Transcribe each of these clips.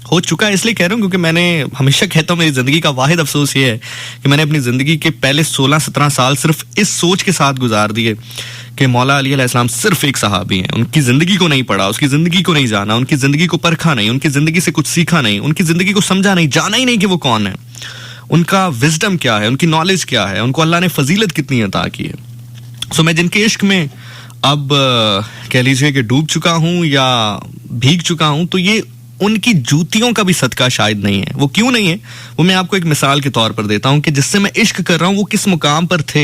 हो चुका है इसलिए कह रहा हूँ क्योंकि मैंने हमेशा कहता हूँ मेरी ज़िंदगी का वाहिद अफसोस ये है कि मैंने अपनी ज़िंदगी के पहले 16-17 साल सिर्फ इस सोच के साथ गुजार दिए कि मौला अली अलैहिस्सलाम सिर्फ एक सहाबी हैं। उनकी ज़िंदगी को नहीं पढ़ा, उसकी ज़िंदगी को नहीं जाना, उनकी ज़िंदगी को परखा नहीं, उनकी ज़िंदगी से कुछ सीखा नहीं, उनकी ज़िंदगी को समझा नहीं, जाना ही नहीं कि वो कौन है, उनका विजडम क्या है, उनकी नॉलेज क्या है, उनको अल्लाह ने फजीलत कितनी अता की है। सो मैं जिनके इश्क में अब कह लीजिए कि डूब चुका हूँ या भीग चुका हूँ, तो ये उनकी जूतियों का भी सदका शायद नहीं है। वो क्यों नहीं है वो मैं आपको एक मिसाल के तौर पर देता हूँ कि जिससे मैं इश्क कर रहा हूँ वो किस मुकाम पर थे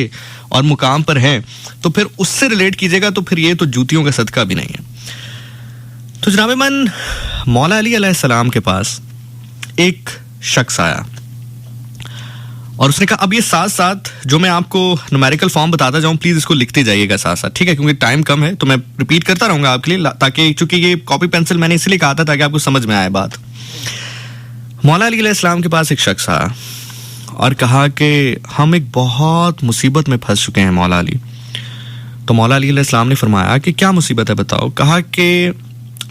और मुकाम पर हैं, तो फिर उससे रिलेट कीजिएगा तो फिर ये तो जूतियों का सदका भी नहीं है। तो जनाब मन मौला अली अलैहिस्सलाम के पास एक शख्स आया और उसने कहा, अब ये साथ साथ जो मैं आपको न्यूमेरिकल फॉर्म बताता जाऊं प्लीज इसको लिखते जाइएगा साथ साथ, ठीक है, क्योंकि टाइम कम है तो मैं रिपीट करता रहूंगा आपके लिए, ताकि चूंकि ये कॉपी पेंसिल मैंने इसलिए कहा था ताकि आपको समझ में आए बात। मौला अली अलैहिस्सलाम के पास एक शख्स आया और कहा कि हम एक बहुत मुसीबत में फंस चुके हैं मौला अली। तो मौला अली अलैहिस्सलाम ने फरमाया कि क्या मुसीबत है बताओ। कहा कि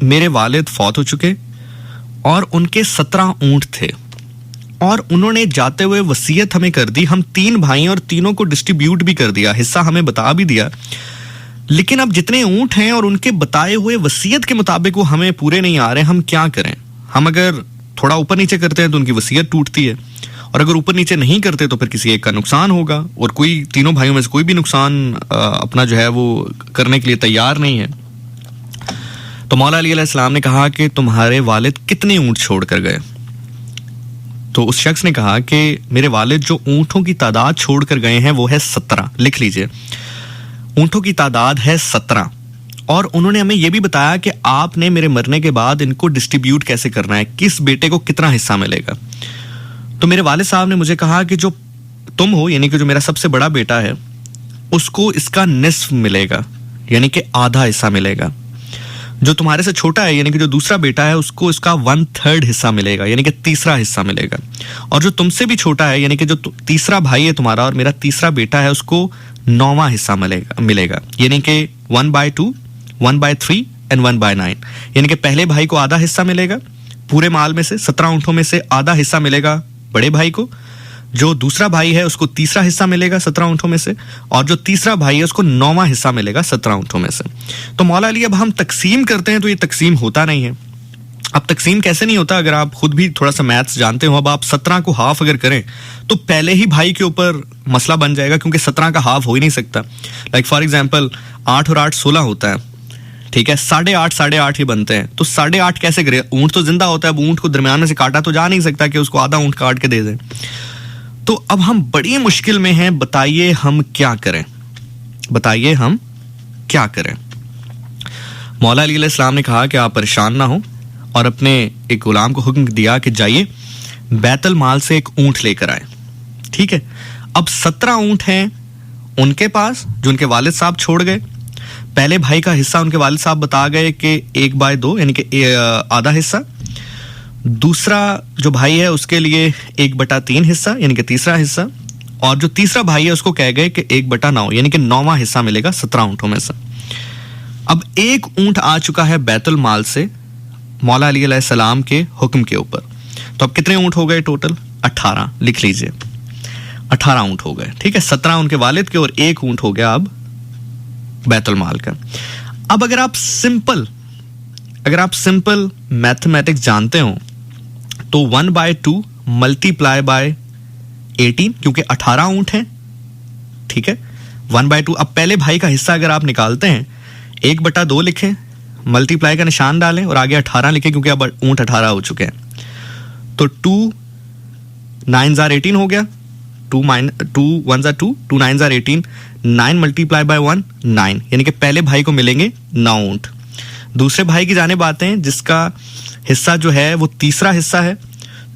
मेरे वालिद फौत हो चुके और उनके 17 ऊंट थे और उन्होंने जाते हुए वसीयत हमें कर दी, हम 3 भाई और तीनों को डिस्ट्रीब्यूट भी कर दिया, हिस्सा हमें बता भी दिया, लेकिन अब जितने ऊंट हैं और उनके बताए हुए वसीयत के मुताबिक वो हमें पूरे नहीं आ रहे, हम क्या करें। हम अगर थोड़ा ऊपर नीचे करते हैं तो उनकी वसीयत टूटती है और अगर ऊपर नीचे नहीं करते तो फिर किसी एक का नुकसान होगा और कोई तीनों भाइयों में से कोई भी नुकसान अपना जो है वो करने के लिए तैयार नहीं है। तो मौला अली अलैहिस्सलाम ने कहा कि तुम्हारे वालिद कितने ऊंट छोड़ कर गए। तो उस शख्स ने कहा कि मेरे वालिद जो ऊंटों की तादाद छोड़कर गए हैं वो है 17, लिख लीजिए, ऊंटों की तादाद है 17 और उन्होंने हमें यह भी बताया कि आपने मेरे मरने के बाद इनको डिस्ट्रीब्यूट कैसे करना है, किस बेटे को कितना हिस्सा मिलेगा। तो मेरे वालिद साहब ने मुझे कहा कि जो तुम हो यानी कि जो मेरा सबसे बड़ा बेटा है उसको इसका निस्फ मिलेगा यानी कि आधा हिस्सा मिलेगा, जो तुम्हारे से छोटा है यानी कि जो दूसरा बेटा है उसको इसका 1/3 हिस्सा मिलेगा यानी कि तीसरा हिस्सा मिलेगा, और जो तुमसे भी छोटा है यानी कि जो तीसरा भाई है तुम्हारा और मेरा तीसरा बेटा है उसको 9वां हिस्सा मिलेगा यानी कि 1/2, 1/3 एंड 1/9 यानी कि पहले भाई को आधा हिस्सा मिलेगा पूरे माल में से, 17 ऊंटों में से आधा हिस्सा मिलेगा बड़े भाई को, जो दूसरा भाई है उसको तीसरा हिस्सा मिलेगा 17 ऊंटों में से, और जो तीसरा भाई है उसको 9वां हिस्सा मिलेगा 17 ऊंटों में से। तो मौला अली अब हम तकसीम करते हैं तो ये तकसीम होता नहीं है। अब तकसीम कैसे नहीं होता, अगर आप खुद भी थोड़ा सा मैथ्स जानते हो, अब आप 17 को हाफ अगर करें तो पहले ही भाई के ऊपर मसला बन जाएगा क्योंकि 17 का हाफ हो ही नहीं सकता। लाइक फॉर एग्जाम्पल 8 और 8 16 होता है, ठीक है, 8.5 ही बनते हैं, तो 8.5 कैसे करें, ऊंट तो जिंदा होता है, अब ऊंट को दरमियान में से काटा तो जा नहीं सकता कि उसको आधा ऊंट काट के दे दें। तो अब हम बड़ी मुश्किल में हैं, बताइए हम क्या करें, बताइए हम क्या करें। मौला अली अलैहिस्सलाम ने कहा कि आप परेशान ना हो और अपने एक गुलाम को हुक्म दिया कि जाइए बैतुल माल से एक ऊंट लेकर आए, ठीक है। अब 17 ऊंट हैं उनके पास जो उनके वालिद साहब छोड़ गए, पहले भाई का हिस्सा उनके वालिद साहब बता गए कि 1/2 यानी कि आधा हिस्सा, दूसरा जो भाई है उसके लिए 1/3 हिस्सा यानी कि तीसरा हिस्सा, और जो तीसरा भाई है उसको कह गए कि 1/9 यानी कि 9वां हिस्सा मिलेगा 17 ऊंटों में से। अब एक ऊंट आ चुका है बैतुल माल से मौला अली अलैहिस्सलाम के हुक्म के ऊपर, तो अब कितने ऊंट हो गए टोटल, 18, लिख लीजिए 18 ऊंट हो गए, ठीक है, 17 उनके वालिद के और एक ऊंट हो गया अब बैतुल माल का। अब अगर आप सिंपल मैथमेटिक्स जानते हो तो 1/2 मल्टीप्लाई बाय 18 क्योंकि 18 ऊंट हैं, ठीक है, 1/2। अब पहले भाई का हिस्सा अगर आप निकालते हैं 1/2 लिखें, मल्टीप्लाई का निशान डालें और आगे 18 लिखें क्योंकि अब ऊंट 18 हो चुके हैं, तो 2 9s are 18 हो गया, 2 1s are 2, 2 9s are 18, 9 multiply by 1 9 यानी कि पहले भाई को मिलेंगे 9 ऊंट। दूसरे भाई की जानिब आते हैं जिसका हिस्सा जो है वो तीसरा हिस्सा है,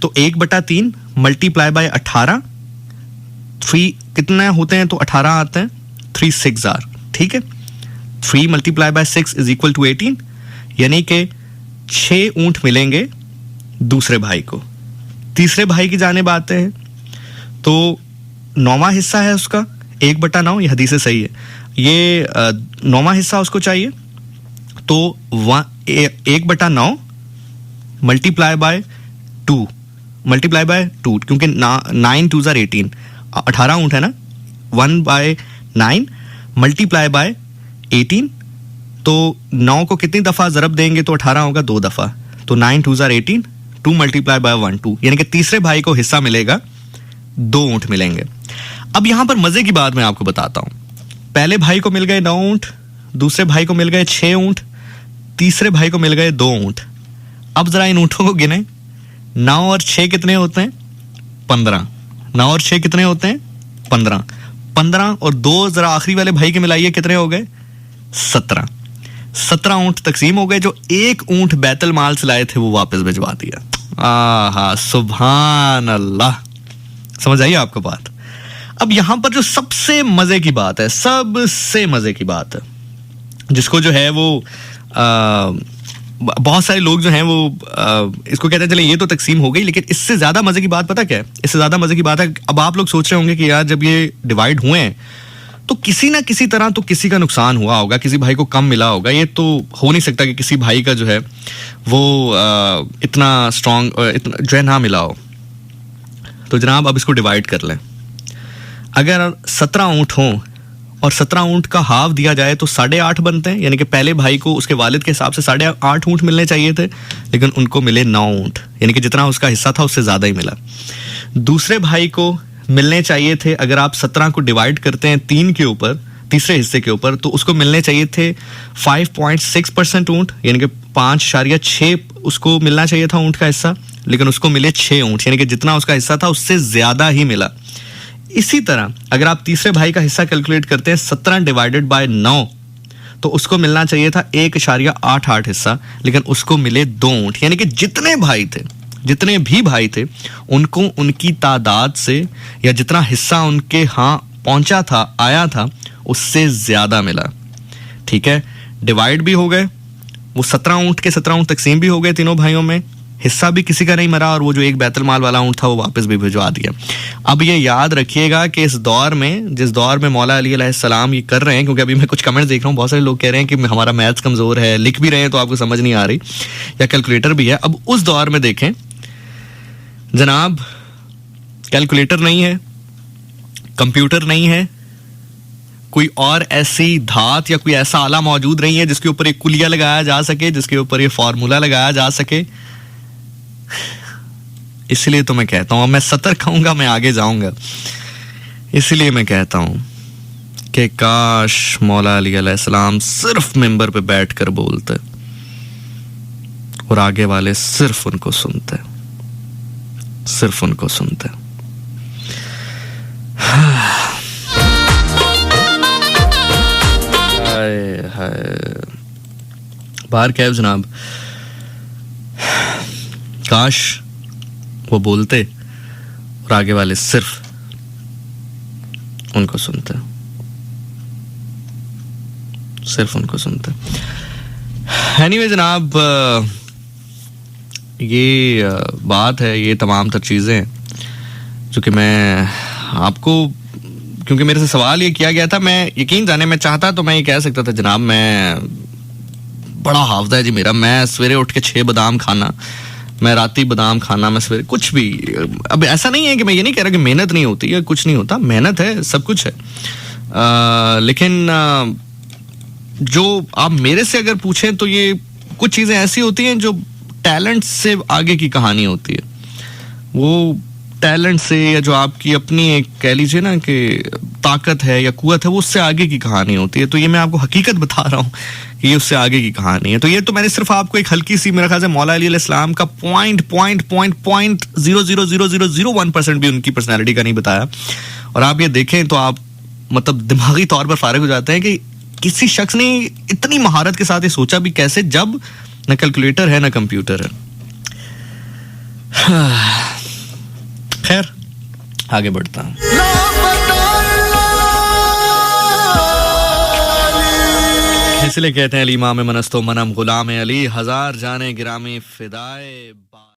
तो 1/3 मल्टीप्लाई बाय 18, 3 कितने होते हैं तो 18 आते हैं, 3 6 are, ठीक है, 3 multiply by 6 is equal to 18 यानी कि 6 ऊंट मिलेंगे दूसरे भाई को। तीसरे भाई की जानिब आते हैं तो 9वां हिस्सा है उसका 1/9, ये हदीस से सही है, ये 9वां हिस्सा उसको चाहिए, तो 1/9 मल्टीप्लाई बाय 2, मल्टीप्लाई बाय 2, क्योंकि 9 2 ज़ार 18, 18 ऊँट है ना, 1/9 मल्टीप्लाई बाय 18, तो 9 को कितनी दफ़ा ज़रब देंगे तो 18 होगा 2 दफ़ा, तो 9 2 ज़ार 18, 2 मल्टीप्लाई बाय 1 2, यानी कि तीसरे भाई को हिस्सा मिलेगा, 2 ऊँट मिलेंगे। अब यहां पर मजे की बात मैं आपको बताता हूं, पहले भाई को मिल गए 9 ऊँट, दूसरे भाई को मिल गए 6 ऊँट, तीसरे भाई को मिल गए 2 ऊँट। अब जरा इन ऊँटों को गिने, 9 और 6 कितने होते हैं? 15। 9 और 6 कितने होते हैं? 15। 15 और 2 जरा आखिरी वाले भाई के मिलाइए, कितने हो गए? 17। 17 ऊँट तकसीम हो गए। जो एक ऊँट बैतुल माल से लाए थे वो वापस भिजवा दिया। आहा, सुभान अल्लाह। समझ आई आपको बात? अब यहां पर जो सबसे मजे की बात है, सबसे मजे की बात है, जिसको जो है वो बहुत सारे लोग जो हैं वो इसको कहते हैं, चले ये तो तकसीम हो गई, लेकिन इससे ज्यादा मजे की बात पता क्या है? इससे ज्यादा मजे की बात है, अब आप लोग सोच रहे होंगे कि यार जब ये डिवाइड हुए हैं तो किसी ना किसी तरह तो किसी का नुकसान हुआ होगा, किसी भाई को कम मिला होगा। ये तो हो नहीं सकता कि किसी भाई का जो है वो इतना स्ट्रांग जो है ना मिला हो। तो जनाब अब इसको डिवाइड कर लें। अगर 17 ऊँट हों और 17 ऊँट का हाफ दिया जाए तो 8.5 बनते हैं, यानी कि पहले भाई को उसके वालिद के हिसाब से 8.5 ऊँट मिलने चाहिए थे, लेकिन उनको मिले 9 ऊँट, यानी कि जितना उसका हिस्सा था उससे ज़्यादा ही मिला। दूसरे भाई को मिलने चाहिए थे, अगर आप 17 को डिवाइड करते हैं 3 के ऊपर, तीसरे हिस्से के ऊपर, तो उसको मिलने चाहिए थे 5.6% ऊँट, यानी कि 5.6 उसको मिलना चाहिए था ऊँट का हिस्सा, लेकिन उसको मिले 6 ऊँट, यानी कि जितना उसका हिस्सा था उससे ज़्यादा ही मिला। इसी तरह अगर आप तीसरे भाई का हिस्सा कैलकुलेट करते हैं 17 डिवाइडेड बाय 9, तो उसको मिलना चाहिए था 1.88 हिस्सा, लेकिन उसको मिले 2 ऊँट, यानी कि जितने भाई थे, जितने भी भाई थे, उनको उनकी तादाद से या जितना हिस्सा उनके हाँ पहुंचा था, आया था, उससे ज्यादा मिला। ठीक है, डिवाइड भी हो गए, वो 17 ऊँट के 17 ऊँट तकसीम भी हो गए तीनों भाइयों में, हिस्सा भी किसी का नहीं मरा, और वो जो एक बैतुल माल वाला ऊँट था वो वापस भी भिजवा दिया। अब ये याद रखिएगा कि इस दौर में, जिस दौर में मौला अली अलैहिस्सलाम ये कर रहे हैं, क्योंकि अभी मैं कुछ कमेंट्स देख रहा हूँ, बहुत सारे लोग कह रहे हैं कि हमारा मैथ्स कमजोर है, लिख भी रहे हैं तो आपको समझ नहीं आ रही, या कैलकुलेटर भी है। अब उस दौर में देखें जनाब, कैलकुलेटर नहीं है, कंप्यूटर नहीं है, कोई और ऐसी धात या कोई ऐसा आला मौजूद नहीं है जिसके ऊपर एक कुलिया लगाया जा सके, जिसके ऊपर ये फॉर्मूला लगाया जा सके। इसलिए तो मैं कहता हूं, अब मैं सतर्क कहूंगा, मैं आगे जाऊंगा, इसलिए मैं कहता हूं कि काश मौला अली अलैहिस्सलाम सिर्फ मिंबर पे बैठ कर बोलते और आगे वाले सिर्फ उनको सुनते, सिर्फ उनको सुनते। हाय हाय, बाहर कैब जनाब, काश वो बोलते और आगे वाले सिर्फ उनको सुनते, सिर्फ उनको सुनते। एनीवे जनाब, ये बात है, ये तमाम तर चीज़ें हैं जो कि मैं आपको, क्योंकि मेरे से सवाल ये किया गया था, मैं यकीन जाने, मैं चाहता तो मैं ये कह सकता था जनाब मैं बड़ा हाफजा है जी मेरा, मैं सवेरे उठ के 6 बादाम खाना, मैं राती बादाम खाना, मैं सवेरे कुछ भी। अब ऐसा नहीं है कि मैं ये नहीं कह रहा कि मेहनत नहीं होती है, कुछ नहीं होता, मेहनत है, सब कुछ है, लेकिन जो आप मेरे से अगर पूछें तो ये कुछ चीज़ें ऐसी होती हैं जो टैलेंट से आगे की कहानी होती है। वो टैलेंट से, या जो आपकी अपनी एक कह लीजिए ना कि ताकत है या कुव्वत है, वो उससे आगे की कहानी होती है। तो ये मैं आपको हकीकत बता रहा हूँ कि ये उससे आगे की कहानी है। तो ये तो मैंने सिर्फ आपको एक हल्की सी, मेरा ख्याल से मौला अली अलैहिस्सलाम का 0.000001% भी उनकी पर्सनैलिटी का नहीं बताया। और आप ये देखें तो आप मतलब दिमागी तौर पर फारिग हो जाते हैं कि किसी शख्स ने इतनी महारत के साथ ये सोचा भी कैसे, जब न कैलकुलेटर है न कंप्यूटर है। खैर आगे बढ़ता हूं। इसलिए कहते हैं अली इमाम मनस्तो मनम गुलाम अली, हजार जाने गिरामी फिदाए।